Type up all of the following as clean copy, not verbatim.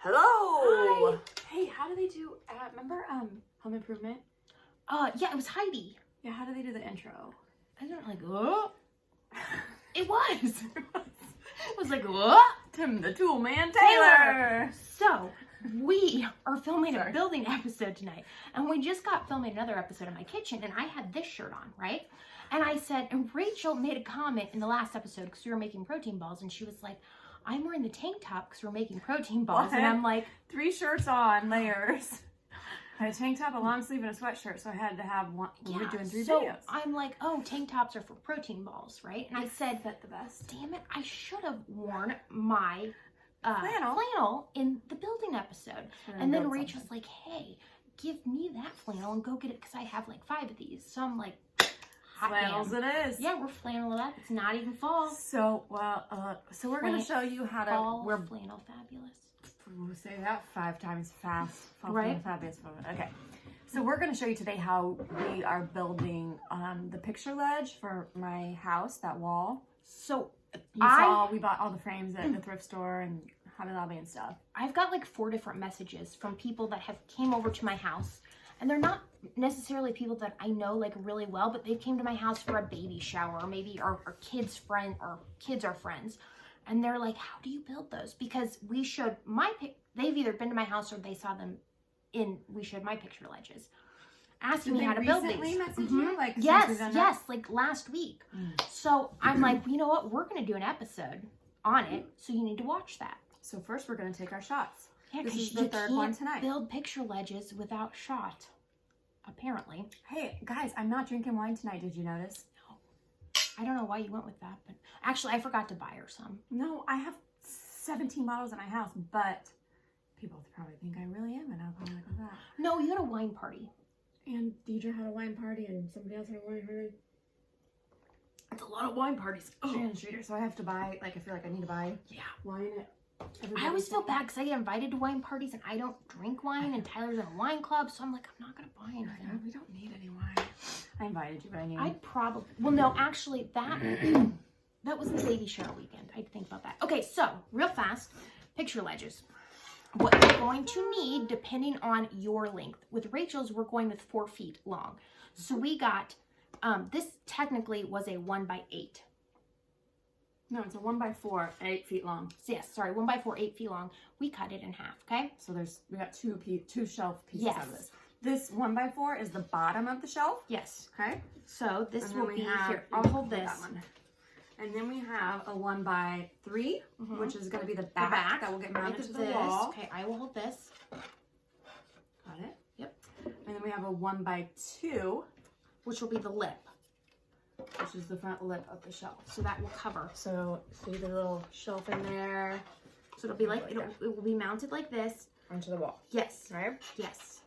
Hello. Hi. Hey, how do they do? Remember Home Improvement? Yeah, it was Heidi. Yeah, how do they do the intro? I don't like. Oh. It was. It was like, oh, Tim the Tool Man Taylor. So we are filming a building episode tonight, and we just got filming another episode in my kitchen, and I had this shirt on, right? And I said, and Rachel made a comment in the last episode because we were making protein balls, and she was like, I'm wearing the tank top because we're making protein balls. What? And I'm like, 3 shirts on, layers. I had a tank top, a long sleeve, and a sweatshirt, so I had to have one. yeah, We were doing 3 so videos. I'm like, oh, tank tops are for protein balls, right? And I said, Fit the best. damn it, I should have worn my Flannel. flannel in the building episode. And then Rachel's like, hey, give me that flannel and go get it because I have like 5 of these. So I'm like, hot Flannels damn. it is. Yeah, we're flannel it up. It's not even fall. So, so we're going to show you how to... Fall We're flannel fabulous. We'll say that 5 times fast. Right. Fabulous. Okay. So we're going to show you today how we are building the picture ledge for my house, that wall. So You saw we bought all the frames at the thrift store and Hobby Lobby and stuff. I've got like 4 different messages from people that have came over to my house, and they're not necessarily people that I know like really well, but they came to my house for a baby shower, or maybe our kids' friend, or kids are friends. And they're like, how do you build those? Because we showed they've either been to my house or they saw them we showed my picture ledges. Asking me how to build these. Message you? Like, Yes, like last week. So I'm like, you know what? We're going to do an episode on it, so you need to watch that. So first we're going to take our shots. Yeah, this because is the third one tonight. Build picture ledges without shot, apparently. Hey, guys, I'm not drinking wine tonight. Did you notice? I don't know why you went with that, but actually I forgot to buy her some. No, I have 17 bottles at my house, but people probably think I really am an alcoholic with that. No, you had a wine party. And Deidre had a wine party, and somebody else had a wine party. It's a lot of wine parties. Shannon Streeter, so I have to buy, like, I feel like I need to buy wine at I always feel bad because I get invited to wine parties and I don't drink wine, and Tyler's in a wine club, so I'm like, I'm not going to buy anything. We don't need any wine. I invited you, but I need... I'd probably... Well, no, actually, that was the baby shower weekend. I had to think about that. Okay, so, real fast, picture ledges. What you're going to need, depending on your length. With Rachel's, we're going with 4 feet long. So we got, this technically was a 1x8. No, it's a 1x4, 8 feet long. So yes, sorry, 1x4, 8 feet long. We cut it in half, okay? So we got two shelf pieces out of this. This 1x4 is the bottom of the shelf. Yes. Okay. So this will be here. I'll hold this. One. And then we have a 1x3, which is going to be the back that will get mounted to the wall. Okay, I will hold this. Got it? Yep. And then we have a 1x2, which will be the lip, which is the front lip of the shelf. So that will cover. So see the little shelf in there. So it'll be like, it will be mounted like this. Onto the wall. Yes. Right? Yes.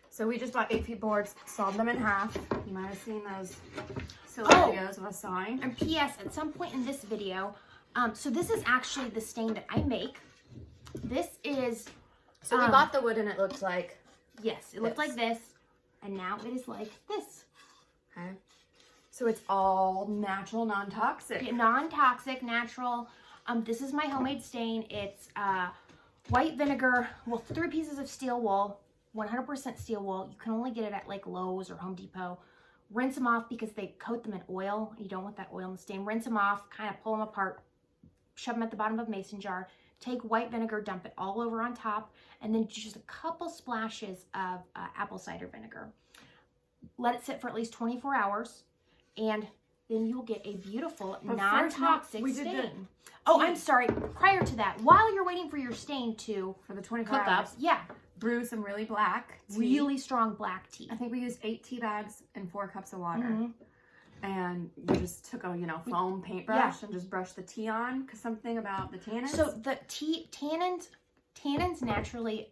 So we just bought 8 feet boards, sawed them in half. You might have seen those silly videos of us sawing. And P.S. at some point in this video, so this is actually the stain that I make. This is... So we bought the wood and it looked like... Yes, it looked like this. And now it is like this. Okay. So it's all natural, non-toxic. Yeah, non-toxic, natural. This is my homemade stain. It's white vinegar, 3 pieces of steel wool, 100% steel wool. You can only get it at like Lowe's or Home Depot. Rinse them off because they coat them in oil. You don't want that oil in the stain. Rinse them off, kind of pull them apart, shove them at the bottom of a mason jar. Take white vinegar, dump it all over on top, and then just a couple splashes of apple cider vinegar. Let it sit for at least 24 hours, and then you'll get a beautiful non-toxic stain. Oh, I'm sorry. Prior to that, while you're waiting for your stain to for the 24 cook hours, up, brew some really black tea. Really strong black tea. I think we used 8 tea bags and 4 cups of water. And we just took a, foam paintbrush and just brushed the tea on, because something about the tannins. So the tannins naturally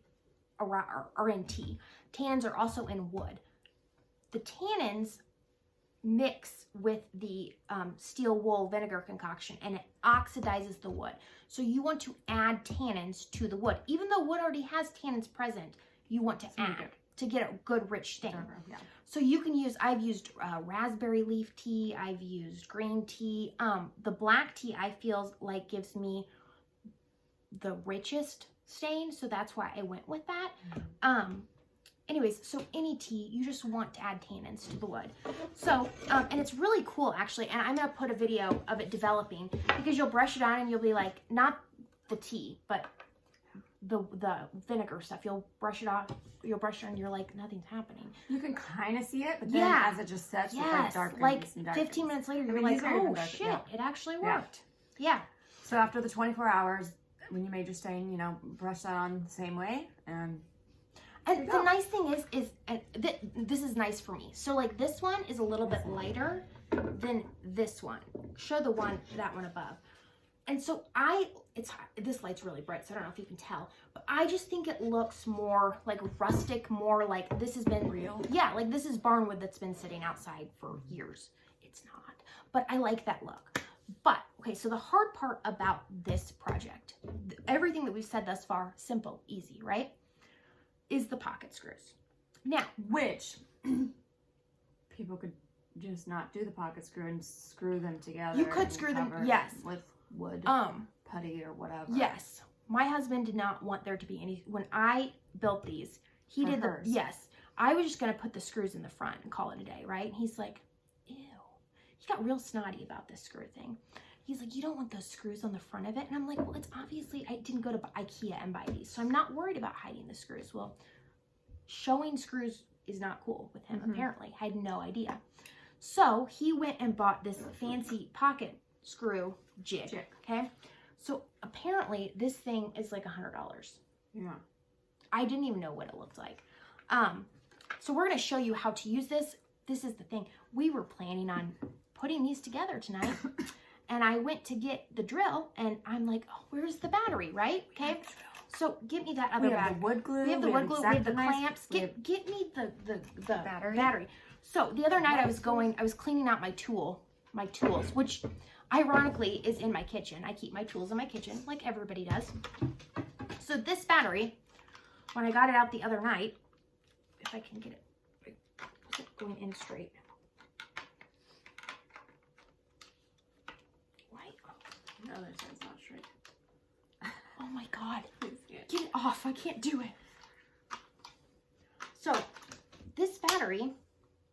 are in tea. Tannins are also in wood. The tannins mix with the steel wool vinegar concoction, and it oxidizes the wood. So you want to add tannins to the wood. Even though wood already has tannins present, you want to add to get a good rich stain. Yeah. So you can use, I've used raspberry leaf tea, I've used green tea. The black tea I feel like gives me the richest stain, so that's why I went with that. Anyways, so any tea, you just want to add tannins to the wood. So, and it's really cool actually, and I'm gonna put a video of it developing, because you'll brush it on and you'll be like, not the tea, but the vinegar stuff. You'll brush it off, you'll brush it on, and you're like, nothing's happening. You can kind of see it, but then as it just sets, it's like dark like 15 minutes later, you're like, oh shit, it actually worked. Yeah. So after the 24 hours, when you made your stain, you know, brush that on the same way, and the nice thing is this is nice for me. So like this one is a little bit lighter than this one. Show that one above. And so this light's really bright, so I don't know if you can tell, but I just think it looks more like rustic, more like this has been real. Yeah, like this is barnwood that's been sitting outside for years. It's not, but I like that look. But okay, so the hard part about this project, everything that we've said thus far, simple, easy, right? Is the pocket screws. Now, which people could just not do the pocket screw and screw them together. You could screw them, yes, with wood, putty or whatever. Yes, my husband did not want there to be any. When I built these, he did hers. Yes, I was just gonna put the screws in the front and call it a day, right? And he's like, ew. He got real snotty about this screw thing. He's like, you don't want those screws on the front of it. And I'm like, well, it's obviously, I didn't go to IKEA and buy these, so I'm not worried about hiding the screws. Well, showing screws is not cool with him, apparently. I had no idea. So he went and bought this fancy pocket screw jig. Okay? So apparently this thing is like $100. Yeah. I didn't even know what it looked like. So we're going to show you how to use this. This is the thing. We were planning on putting these together tonight. And I went to get the drill, and I'm like, oh, where's the battery, right? Okay, so get me that other battery. We have the wood glue. We have the wood glue. We have the clamps. Get me the battery. So the other night I was cleaning out my tools, which ironically is in my kitchen. I keep my tools in my kitchen, like everybody does. So this battery, when I got it out the other night, if I can get it going in straight. The other side's not straight. Oh my God. Get it off. I can't do it. So this battery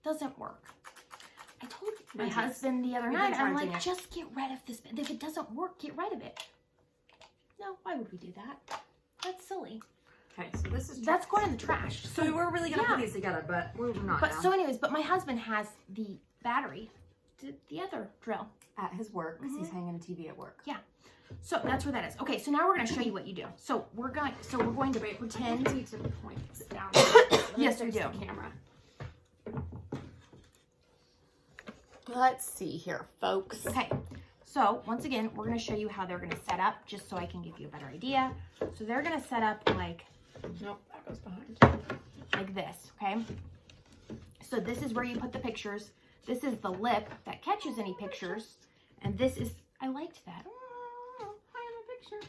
doesn't work. I told my husband the other night, I'm like, just get rid of this. If it doesn't work, get rid of it. No, why would we do that? That's silly. Okay, so this is that's going in the trash. So we were really gonna put these together, but we're not. But so anyways, but my husband has the battery to the other drill at his work because he's hanging a TV at work. Yeah. So that's where that is. Okay, so now we're going to show you what you do. So we're going to pretend to point this down. Yes, we do. Camera. Let's see here, folks. Okay. So once again, we're going to show you how they're going to set up, just so I can give you a better idea. So they're going to set up like, nope, that goes behind. Like this. Okay. So this is where you put the pictures. This is the lip that catches any pictures. And this is, I liked that. Oh, I have a picture.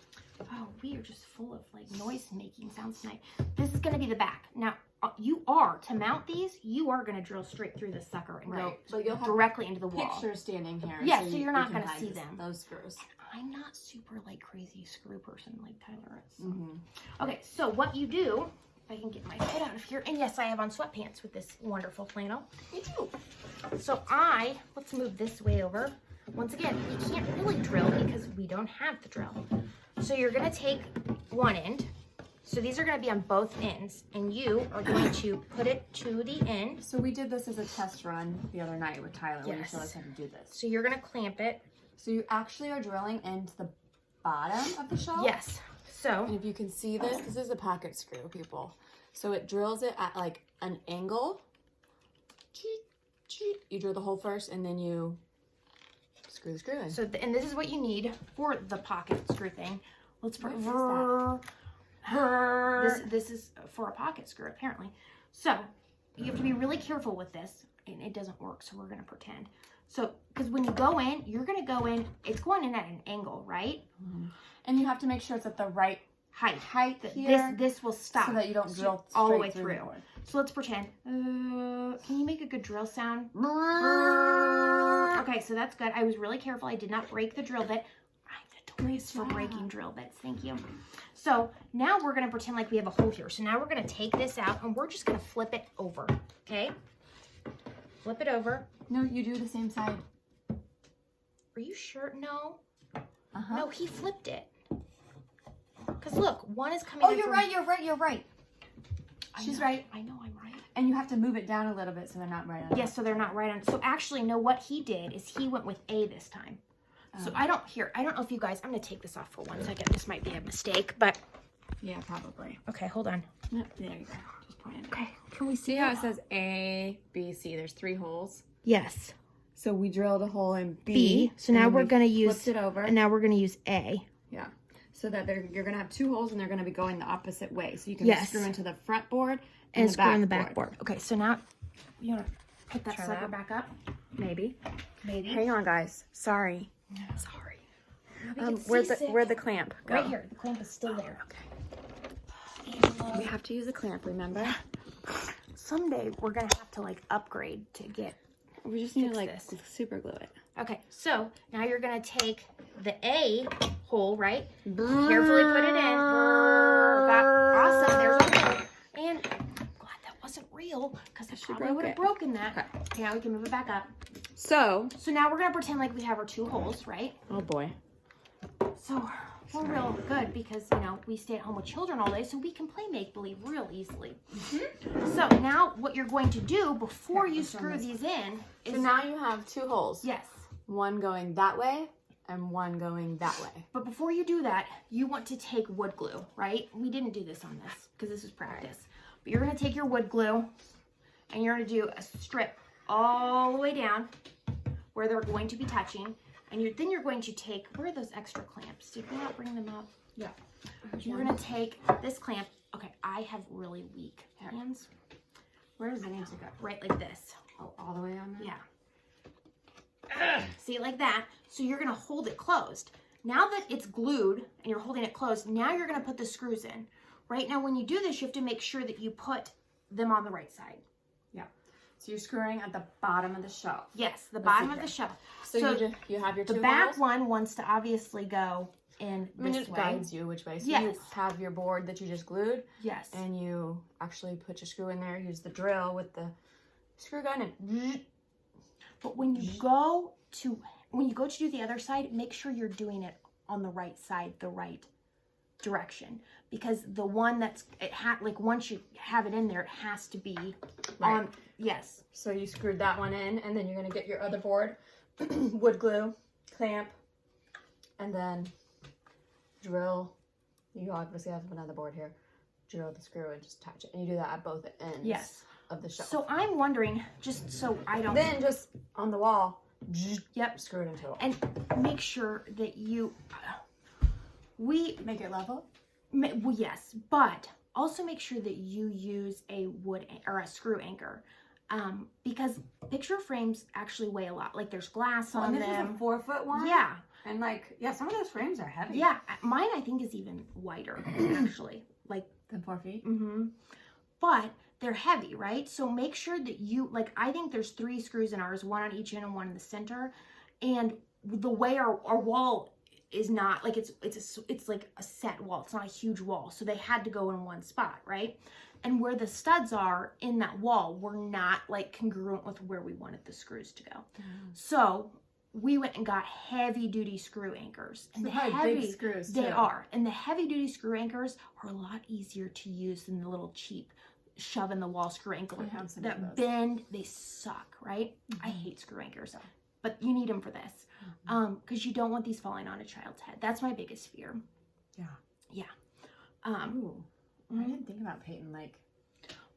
Oh, we are just full of like noise making sounds tonight. This is going to be the back. Now, to mount these, you are going to drill straight through this sucker and go so you'll have directly into the wall. Pictures standing here. Yeah, so you're not going to see them. Those screws. And I'm not super like crazy screw person like Tyler is. So. Okay, so what you do, if I can get my head out of here, and yes, I have on sweatpants with this wonderful flannel. Me too. So let's move this way over. Once again, we can't really drill because we don't have the drill. So you're going to take one end. So these are going to be on both ends, and you are going to put it to the end. So we did this as a test run the other night with Tyler when you showed us how to do this. So you're going to clamp it. So you actually are drilling into the bottom of the shelf? Yes. So and if you can see this is a pocket screw, people. So it drills it at like an angle. You drill the hole first, and then you screw the screw in. So, and this is what you need for the pocket screw thing. Let's put this is for a pocket screw, apparently. So you have to be really careful with this, and it doesn't work, so we're going to pretend. So, because when you go in, you're going to go in, it's going in at an angle, right? And you have to make sure it's at the right height here. This will stop. So that you don't drill all the way through. So let's pretend. Can you make a good drill sound? Okay, so that's good. I was really careful. I did not break the drill bit. I'm the Grease for breaking drill bits. Thank you. So now we're going to pretend like we have a hole here. So now we're going to take this out and we're just going to flip it over. Okay? Flip it over. No, you do the same side. Are you sure? No. No, he flipped it. Because look, one is coming in you're from... right, you're right. She's right. I know I'm right. And you have to move it down a little bit so they're not right on. Yes, so they're not right on. So actually, no, what he did is he went with A this time. So I don't know if you guys, I'm going to take this off for 1 second. This might be a mistake, but. Yeah, probably. Okay, hold on. Yep, there you go. Just point it. Okay, can we see See how it says A, B, C? There's 3 holes. Yes. So we drilled a hole in B. So now we're going to use. Flipped it over. And now we're going to use A. Yeah. So that you're going to have 2 holes and they're going to be going the opposite way. So you can screw into the front board and screw in the back board. Okay, so now you want to put that Try sucker that. back up? Maybe. Maybe. Hang on, guys. Sorry. Sorry. Where'd the clamp go? Right here. The clamp is still there. We have to use a clamp, remember? Someday we're going to have to like upgrade to get. We just need to Fix like this. super glue it. Okay, so now you're going to take the A hole, right? Carefully put it in. Awesome. There's our hole. And I'm glad that wasn't real because I probably would have broken that. Okay, now we can move it back up. So now we're going to pretend like we have our 2 holes, right? oh boy. So we're real good because, you know, we stay at home with children all day, so we can play make-believe real easily. So now what you're going to do before you screw these in is... So now you have 2 holes. Yes. One going that way and one going that way. But before you do that, you want to take wood glue, right? We didn't do this on this because this is practice. But you're going to take your wood glue and you're going to do a strip all the way down where they're going to be touching. And then you're going to take, where are those extra clamps? Did we not bring them up? Yeah. You're going to take this clamp. Okay, I have really weak hands. Where does it need to go? Right like this. Oh, all the way on there? Yeah. See, like that. So you're going to hold it closed. Now that it's glued and you're holding it closed, now you're going to put the screws in. Right now, when you do this, you have to make sure that you put them on the right side. Yeah. So you're screwing at the bottom of the shelf. Yes, the bottom of the shelf. So you have your 2 The back holes? one wants to obviously go in this way. It guides you which way. So Yes. you have your board that you just glued. Yes. And you actually put your screw in there, use the drill with the screw gun and... But when you go to do the other side, make sure you're doing it on the right side, the right direction. Because the one like once you have it in there, it has to be on, yes. So you screwed that one in, and then you're going to get your other board, wood glue, clamp, and then drill. You obviously have another board here. Drill the screw and just attach it. And you do that at both ends of the shelf. So I'm wondering, just so I don't... Then just on the wall, yep, screw it into it. And make sure that you... Make it level? Well, yes, but also make sure that you use a or a screw anchor. Because picture frames actually weigh a lot. Like there's glass on them. This is a 4-foot one? Yeah. And some of those frames are heavy. Yeah, mine I think is even wider, actually. Like than 4 feet? Mm-hmm. But they're heavy, right? So make sure that you, I think there's 3 screws in ours, 1 on each end and 1 in the center. And the way our wall is not, it's like a set wall. It's not a huge wall. So they had to go in one spot, right? And where the studs are in that wall were not, congruent with where we wanted the screws to go. So we went and got heavy-duty screw anchors. And so big screws, they are. And the heavy-duty screw anchors are a lot easier to use than the little cheap shove-in-the-wall screw anchor that bend. They suck, right? I hate screw anchors. But you need them for this. Because you don't want these falling on a child's head. That's my biggest fear. Yeah. Yeah. Ooh. I didn't think about Peyton, Well,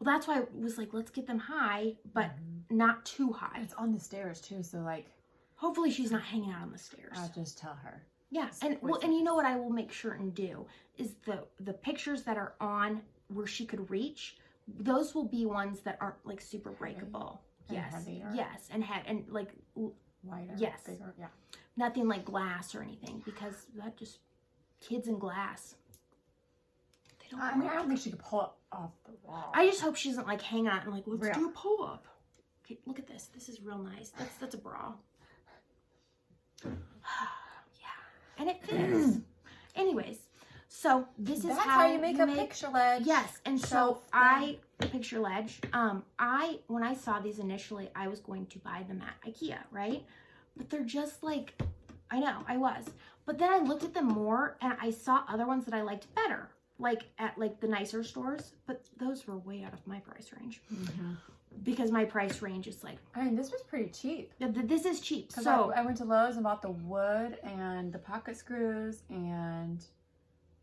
that's why I was let's get them high, but not too high. It's on the stairs, too, so, hopefully she's not hanging out on the stairs. I'll just tell her. Yeah, and you know what I will make sure and do is the pictures that are on where she could reach, those will be ones that aren't, super breakable. Yes. Heavier. Yes, and wider. Yes. Bigger, yeah. Nothing like glass or anything, because that just, kids and glass. They don't I don't think she could pull it off the wall. I just hope she isn't hanging out and let's do a pull up. Okay, look at this. This is real nice. That's a bra. Yeah. and it fits. Anyways, so this is That's how you make a picture ledge. Yes, and so shelf picture ledge. When I saw these initially, I was going to buy them at IKEA, right? But they're just like, I know, I was. But then I looked at them more, and I saw other ones that I liked better, like at like the nicer stores. But those were way out of my price range. Mm-hmm. Because my price range is like, I mean, this was pretty cheap. this is cheap. So I went to Lowe's and bought the wood and the pocket screws and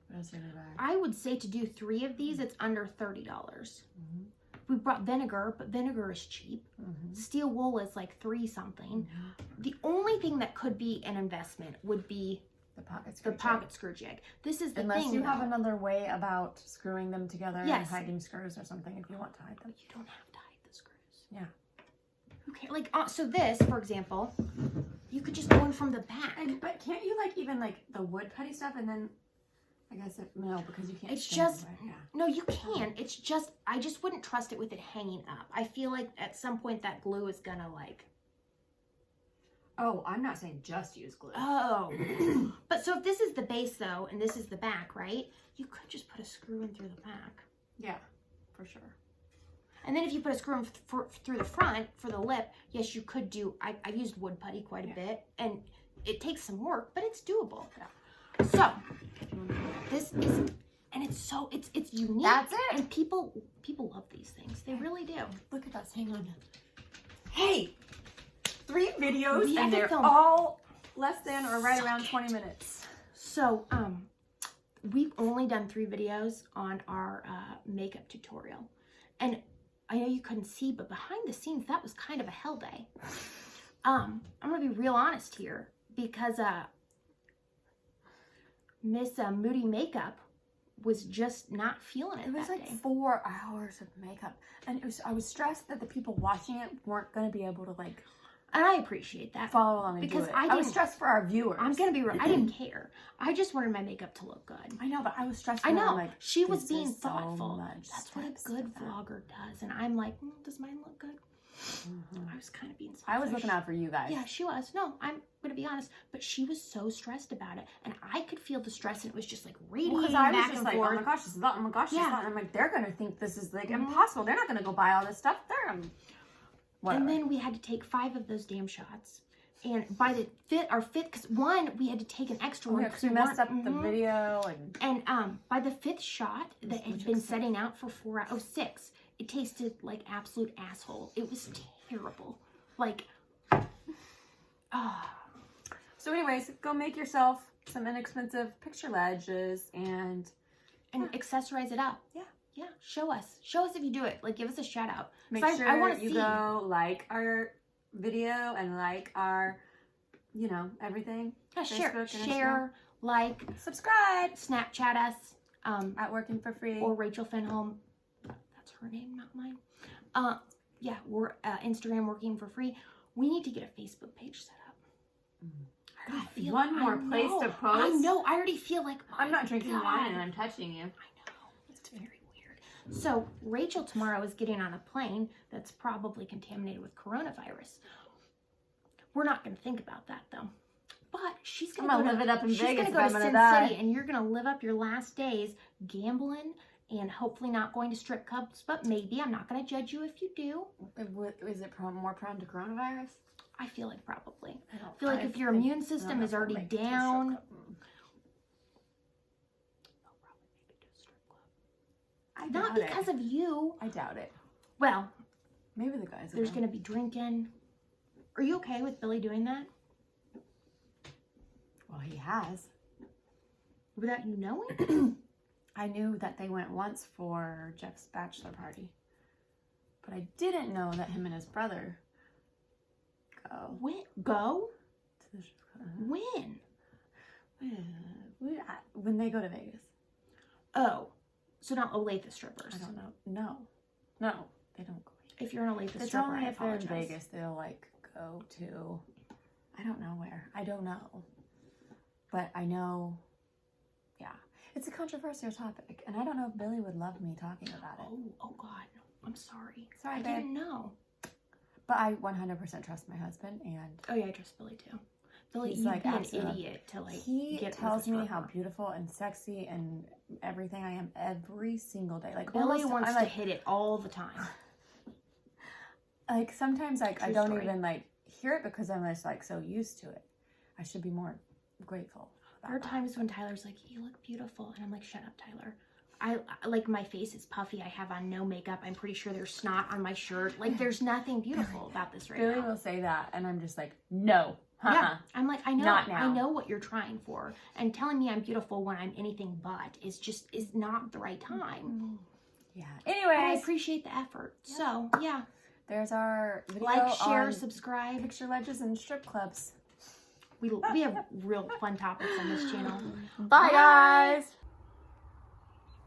what else did I buy? I would say to do 3 of these, it's under $30. Mm-hmm. We brought vinegar, but vinegar is cheap. Mm-hmm. Steel wool is like 3 something. Mm-hmm. The only thing that could be an investment would be the pocket screw jig. This is the Unless thing. you have another way about screwing them together and Yes. hiding screws or something if you want to hide them. You don't have to hide the screws. Yeah. Okay, like so this, for example, you could just go in from the back. But can't you like even like the wood putty stuff and then I guess no, because you can't. It's stand just it, right? Yeah. no, you can. It's just I just wouldn't trust it with it hanging up. I feel like at some point that glue is gonna like. Oh, I'm not saying just use glue. Oh, but so if this is the base though, and this is the back, right? You could just put a screw in through the back. Yeah, for sure. And then if you put a screw in through the front for the lip, yes, you could do. I've used wood putty quite a bit, and it takes some work, but it's doable. Yeah. So this is, and it's unique. That's it. And people love these things. They really do. Look at us. Hang on. Hey, 3 videos We have and to they're film all less than or right around 20 minutes. So we've only done 3 videos on our makeup tutorial, and I know you couldn't see, but behind the scenes that was kind of a hell day. I'm gonna be real honest here because Miss Moody Makeup was just not feeling it. It was that like day. 4 hours of makeup, and I was stressed that the people watching it weren't going to be able to like And I appreciate that. follow along and Because do it. I I was didn't- stressed for our viewers. I'm gonna be real. I didn't care. I just wanted my makeup to look good. I know, but I was stressed. I know. Like, she was this being is so thoughtful. much That's what a steps good to that. vlogger does. And I'm like, does mine look good? Mhm. I was kind of being selfish. I was looking out for you guys. Yeah, she was. No, I'm gonna be honest. But she was so stressed about it, and I could feel the stress, and it was just like radiating Because I was back just and like, forth. oh my gosh, this is that. Oh my gosh, this is Yeah. that. And I'm like, they're gonna think this is like Mhm. impossible. They're not gonna go buy all this stuff. Whatever. And then we had to take 5 of those damn shots. And by the fifth, because one we had to take an extra one because we messed up the mhm. video And by the 5th shot that had Which been was setting out for 4 hours, 6, it tasted like absolute asshole. It was terrible. Like, So anyways, go make yourself some inexpensive picture ledges and accessorize it up. Yeah. Yeah. Show us if you do it. Like, give us a shout out. make So sure I want to you see. go like our video and like our, everything. Yeah, share, Facebook and share, like, Subscribe Snapchat us. at Working for Free. Or Rachel Finholm. That's her name, not mine. Yeah, we're Instagram Working for Free. We need to get a Facebook page set up. I already feel- One more I place know, to post. I know. I already feel like I'm not drinking God. wine and I'm touching you. I know. It's very weird. So Rachel tomorrow is getting on a plane that's probably contaminated with coronavirus. We're not going to think about that though. But she's going I'm to gonna live it up in she's Vegas gonna if go I'm to gonna Sin die. City, and you're going to live up your last days gambling and hopefully not going to strip clubs. But maybe. I'm not going to judge you if you do. Is it more prone to coronavirus? I feel like probably. I don't I feel like if your immune system is already down. I Not doubt because it. of you. I doubt it. Well, Maybe the guys. there's going to be drinking. Are you okay with Billy doing that? Well, he has. Without you knowing? I knew that they went once for Jeff's bachelor party, but I didn't know that him and his brother go When? Go? to the. When? When they go to Vegas. Oh. So not Olathe strippers. I don't know. No, they don't go. If you're an Olathe It's stripper, only I if they're in apologize. Vegas they'll like go to. I don't know where. I don't know. But I know. Yeah, it's a controversial topic, and I don't know if Billy would love me talking about it. Oh God. I'm sorry. Sorry, I babe. didn't know. But I 100% trust my husband, and Oh yeah, I trust Billy too. feel like He's you'd like be an absolute- idiot to like He get tells me how beautiful. beautiful and sexy and everything I am every single day. Like Billy almost, wants I'm to like, hit it all the time. like sometimes like I True don't story. even like hear it because I'm just like so used to it. I should be more grateful. There are times when Tyler's like, "You look beautiful," and I'm like, "Shut up, Tyler." I like my face is puffy. I have on no makeup. I'm pretty sure there's snot on my shirt. Like there's nothing beautiful about this right Billy now. will say that, and I'm just like, no, Yeah, I'm like, I know, Not now. I know what you're trying for, and telling me I'm beautiful when I'm anything but is not the right time. Yeah. But I Anyways, appreciate the effort. So yeah, there's our video like, share, on subscribe. picture ledges and strip clubs. We have real fun topics on this channel. Bye, guys.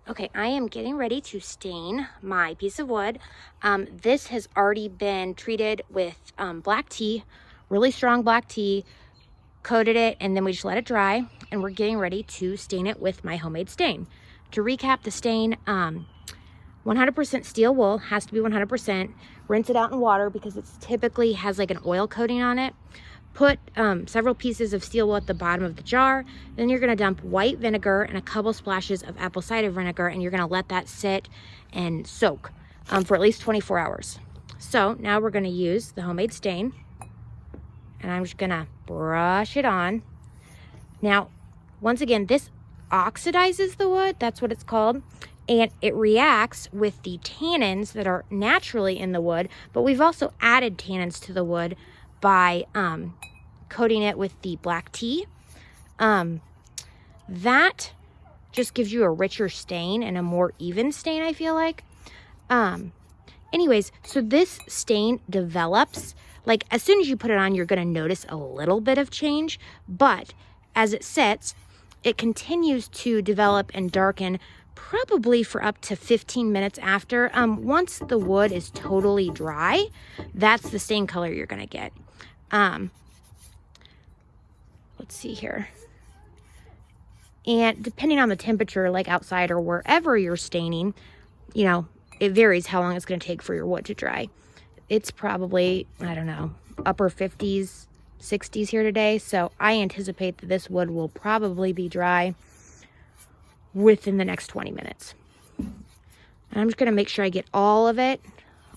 Okay, I am getting ready to stain my piece of wood. This has already been treated with black tea, really strong black tea, coated it, and then we just let it dry, and we're getting ready to stain it with my homemade stain. To recap the stain, 100% steel wool, has to be 100%. Rinse it out in water because it typically has like an oil coating on it. Put several pieces of steel wool at the bottom of the jar. Then you're going to dump white vinegar and a couple splashes of apple cider vinegar, and you're going to let that sit and soak for at least 24 hours. So now we're going to use the homemade stain, and I'm just going to brush it on. Now, once again, this oxidizes the wood. That's what it's called. And it reacts with the tannins that are naturally in the wood, but we've also added tannins to the wood by coating it with the black tea. That just gives you a richer stain and a more even stain, I feel like. Anyways, so this stain develops, like as soon as you put it on, you're gonna notice a little bit of change, but as it sets, it continues to develop and darken probably for up to 15 minutes after. Once the wood is totally dry, that's the stain color you're gonna get. Let's see here. And depending on the temperature, like outside or wherever you're staining, you know, it varies how long it's gonna take for your wood to dry. It's probably, I don't know, upper 50s, 60s here today. So I anticipate that this wood will probably be dry within the next 20 minutes. And I'm just gonna make sure I get all of it,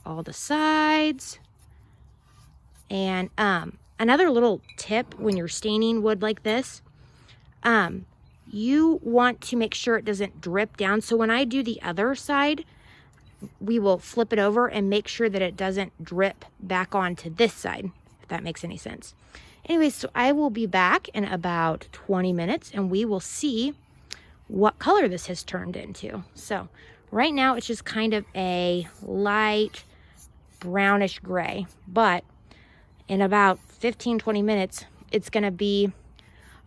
all the sides. And another little tip when you're staining wood like this, you want to make sure it doesn't drip down. So when I do the other side, we will flip it over and make sure that it doesn't drip back onto this side, if that makes any sense. Anyways, so I will be back in about 20 minutes and we will see what color this has turned into. So right now it's just kind of a light brownish gray, but in about 15-20 minutes, it's gonna be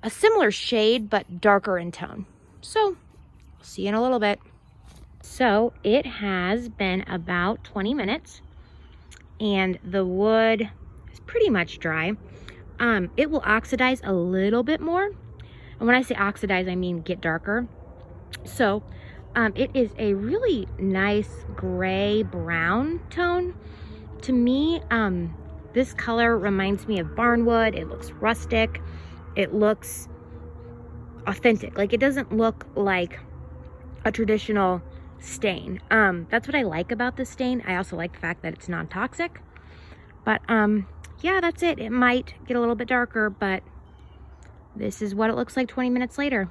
a similar shade, but darker in tone. So see you in a little bit. So it has been about 20 minutes and the wood is pretty much dry. It will oxidize a little bit more. And when I say oxidize, I mean get darker. So it is a really nice gray brown tone. To me, this color reminds me of barnwood. It looks rustic. It looks authentic. Like it doesn't look like a traditional stain. That's what I like about this stain. I also like the fact that it's non-toxic. But yeah, that's it. It might get a little bit darker, but this is what it looks like 20 minutes later.